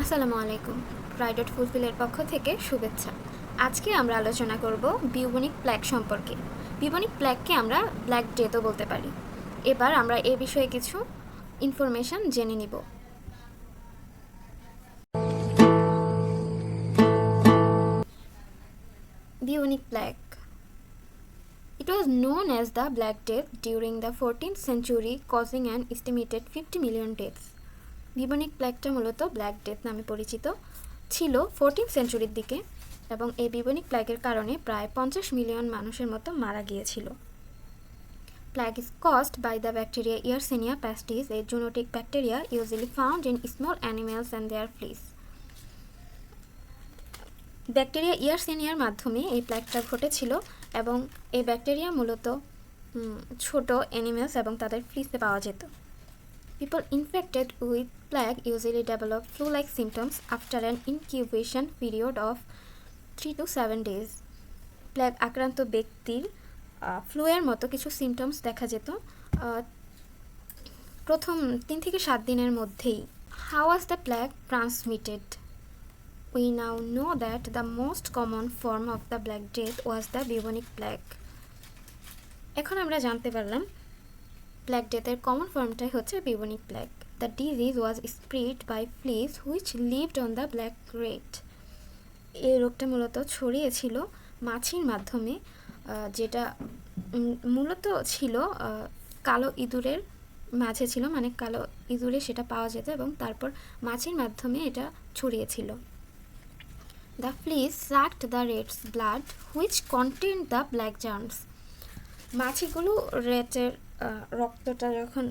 আসসালামু আলাইকুম। রাইডট ফুলফিলের পক্ষ থেকে শুভেচ্ছা। আজকে আমরা আলোচনা করব বিউবনিক প্ল্যাগ সম্পর্কে। বিউবনিক প্ল্যাগকে আমরা ব্ল্যাক ডেথও বলতে পারি। এবার আমরা এ বিষয়ে কিছু ইনফরমেশন জেনে নিব। Bubonic plug It was known as the Black Death during the 14th century, causing an estimated 50 million deaths. Bubonic প্ল্যাগটা মূলত ব্ল্যাক ডেথ নামে পরিচিত ছিল 14th সেঞ্চুরির দিকে এবং এই বিউবনিক প্ল্যাগের কারণে প্রায় 50 মিলিয়ন মানুষের মতো মারা গিয়েছিল। Plague is caused by the bacteria Yersinia pestis, a zoonotic bacteria usually found in small animals and their fleas. Bacteria ইয়ারসেনিয়ার মাধ্যমে এই প্ল্যাগটা ঘটেছিল এবং এই ব্যাকটেরিয়া মূলত ছোট অ্যানিমেলস এবং তাদের ফ্লিসে পাওয়া যেত। People infected with plague usually develop flu-like symptoms after an incubation period of 3 to 7 days. Plug আক্রান্ত ব্যক্তির ফ্লুয়ের মতো কিছু সিমটমস দেখা যেত প্রথম 3 থেকে 7 দিনের মধ্যেই। How was the plague transmitted? We now know that the most common form of the Black Death was the bubonic plague. এখন আমরা জানতে পারলাম ব্ল্যাক ডেথের কমন ফর্মটাই হচ্ছে bubonic plague. The disease was spread by fleas which lived on the black rat. এই রোগটা মূলত ছড়িয়েছিল মাছির মাধ্যমে, যেটা মূলত ছিল কালো ইঁদুরের মাঝে ছিল, মানে কালো ইঁদুরে সেটা পাওয়া যেত এবং তারপর মাছির মাধ্যমে এটা ছড়িয়েছিল। The fleas sucked the rats blood which contained the black germs. মাছিগুলো রেটের রক্তটা যখন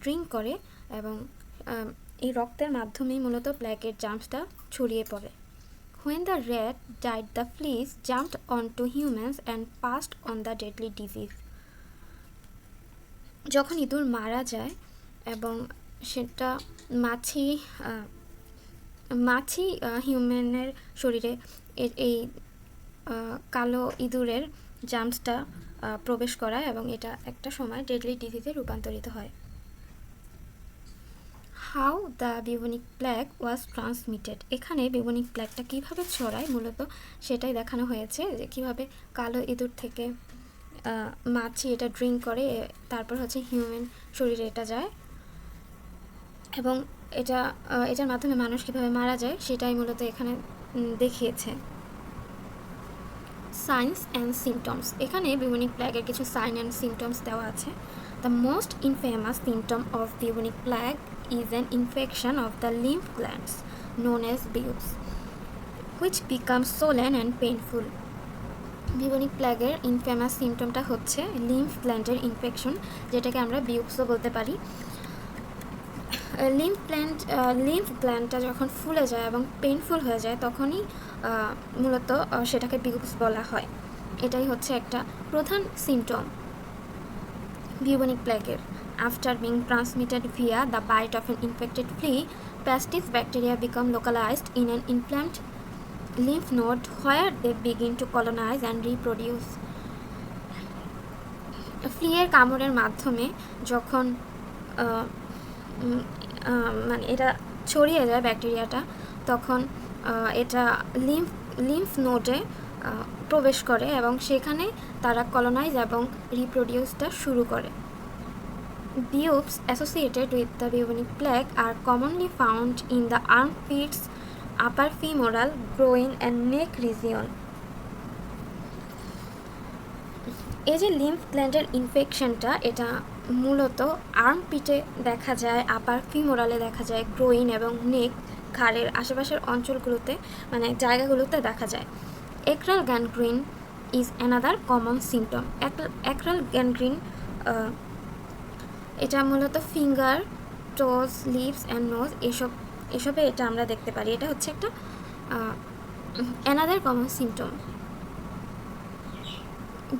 ড্রিঙ্ক করে এবং এই রক্তের মাধ্যমেই মূলত প্ল্যাগের জার্মসটা ছড়িয়ে পড়ে। When the rat died, the fleas jumped onto humans and passed on the deadly disease. যখন ইঁদুর মারা যায় এবং সেটা মাছি হিউম্যানের শরীরে এই কালো ইঁদুরের জার্মসটা প্রবেশ করায় এবং এটা একটা সময় ডেডলি ডিজিজে রূপান্তরিত হয়। How the bubonic plug was transmitted. এখানে বিউবনিক প্ল্যাগটা কীভাবে ছড়ায় মূলত সেটাই দেখানো হয়েছে, যে কীভাবে কালো ইঁদুর থেকে মাছি এটা ড্রিঙ্ক করে, তারপর হচ্ছে হিউম্যান শরীরে এটা যায় এবং এটার মাধ্যমে মানুষ কীভাবে মারা যায় সেটাই মূলত এখানে দেখিয়েছে। Science and symptoms. এখানে বিউবনিক প্ল্যাগের কিছু সাইন অ্যান্ড সিমটমস দেওয়া আছে। The most infamous symptom of bubonic plug is an infection of the lymph glands known as BUBs, which becomes swollen and painful. Bubonic প্ল্যাগের ইনফেমাস সিমটমটা হচ্ছে lymph গ্ল্যান্ডের infection, যেটাকে আমরা বিউবসও বলতে পারি। লিম্ফ গ্ল্যান্ডটা যখন ফুলে যায় এবং পেইনফুল হয়ে যায় তখনই মূলত সেটাকে বিউবস বলা হয়। এটাই হচ্ছে একটা প্রধান সিমটম বিউবনিক প্ল্যাগের। After being transmitted via the bite of an infected flea, pestis bacteria become localized in an inflamed lymph node where they begin to colonize and reproduce. ফ্লিয়ের কামড়ের মাধ্যমে যখন মানে এটা ছড়িয়ে যায় ব্যাকটেরিয়াটা, তখন এটা লিম্ফ নোডে প্রবেশ করে এবং সেখানে তারা কলোনাইজ এবং রিপ্রোডিউসটা শুরু করে। Bubes associated with the bubonic plague are commonly found in the armpits, upper femoral, groin and neck region. এই যে লিম্ফ গ্ল্যান্ডের ইনফেকশনটা, এটা মূলত আর্মপিটে দেখা যায়, আপার ফিমোরালে দেখা যায়, গ্রোইন এবং নেক ঘাড়ের আশেপাশের অঞ্চলগুলোতে মানে জায়গাগুলোতে দেখা যায়। Acral gangrene is another common symptom. Acral gangrene এটা মূলত finger, toes, lips and nose এসবে এটা আমরা দেখতে পারি। এটা হচ্ছে একটা another common symptom.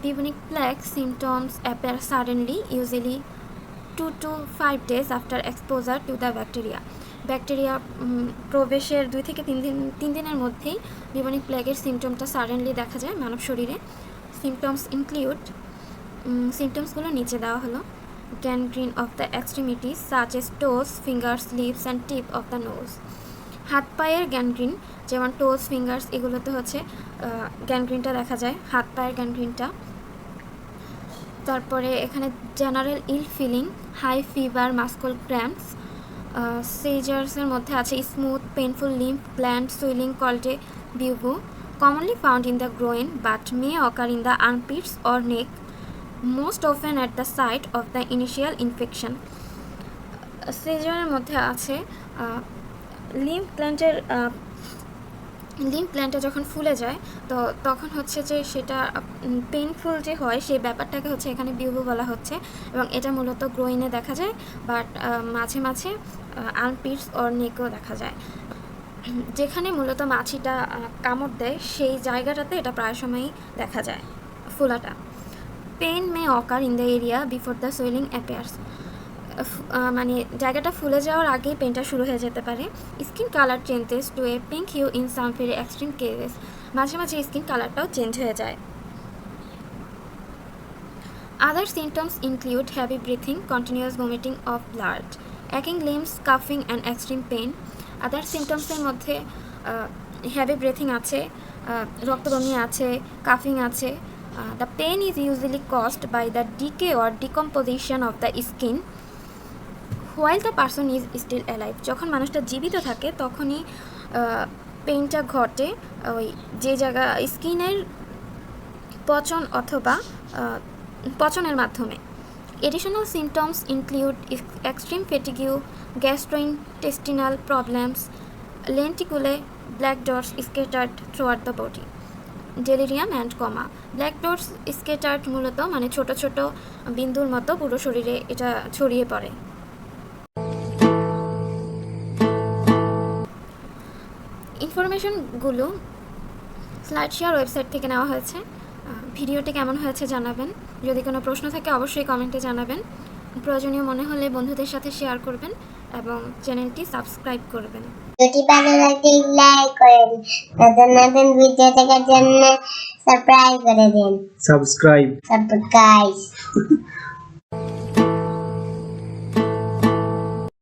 Bubonic plague symptoms appear suddenly, usually 2 to 5 days after exposure to the bacteria. Bacteria প্রবেশের 2 থেকে 3 দিনের মধ্যেই বিউবনিক প্ল্যাগের সিমটমটা সাডেনলি দেখা যায় মানব শরীরে। সিমটমসগুলো নিচে দেওয়া হলো। Gangrene of the extremities such as toes, fingers, lips and tip of the nose. হাত পায়ের গ্যাংগ্রিন, যেমন টোজ, ফিঙ্গার্স, এগুলোতে হচ্ছে গ্যাংগ্রিনটা দেখা যায়, হাত পায়ের গ্যাংগ্রিনটা। তারপরে এখানে general ill feeling, high fever, muscle cramps. সিজার্সের মধ্যে আছে smooth painful lymph gland swelling called a bubo, commonly found in the groin but may occur in the armpits or neck, most often at the site of the initial infection. সিজারের মধ্যে আছে lymph গ্ল্যান্ডটা যখন ফুলে যায় তো তখন হচ্ছে যে সেটা পেইনফুল যে হয় সেই ব্যাপারটাকে হচ্ছে এখানে বিউবু বলা হচ্ছে, এবং এটা মূলত গ্রোইনে দেখা যায়, বাট মাঝে মাঝে আর্মপিটস অর নেকেও দেখা যায়। যেখানে মূলত মাছিটা কামড় দেয় সেই জায়গাটাতে এটা প্রায় সময়ই দেখা যায় ফোলাটা। Pain may occur in the area before the swelling appears, মানে জায়গাটা ফুলে যাওয়ার আগেই পেনটা শুরু হয়ে যেতে পারে। Skin colour changes to a pink hue in some very extreme cases, মাঝে মাঝে স্কিন কালারটাও চেঞ্জ হয়ে যায়। Other symptoms include heavy breathing, continuous vomiting of blood, aching limbs, coughing and extreme pain. Other symptomsের মধ্যে heavy breathing আছে, রক্তবমি আছে, কাফিং আছে। The pain is usually caused by the decay or decomposition of the skin while the person is still alive. যখন মানুষটা জীবিত থাকে তখনই পেইনটা ঘটে ওই যে জায়গা স্কিনের পচন অথবা পচনের মাধ্যমে। Additional symptoms include extreme fatigue, gastrointestinal problems, lenticulae, black dots scattered throughout the body, delirium and coma. Black dots scattered মূলত মানে ছোট ছোট বিন্দুর মতো পুরো শরীরে এটা ছড়িয়ে পড়ে। ইনফরমেশনগুলো স্লাইড শেয়ার ওয়েবসাইট থেকে নেওয়া হয়েছে। ভিডিওটি কেমন হয়েছে জানাবেন, যদি কোনো প্রশ্ন থাকে অবশ্যই কমেন্টে জানাবেন, প্রয়োজনীয় মনে হলে বন্ধুদের সাথে শেয়ার করবেন এবং চ্যানেলটি সাবস্ক্রাইব করবেন। যদি ভালো লাগে লাইক করেন, নতুন নতুন ভিডিও দেখার জন্য সাবস্ক্রাইব করে দিন।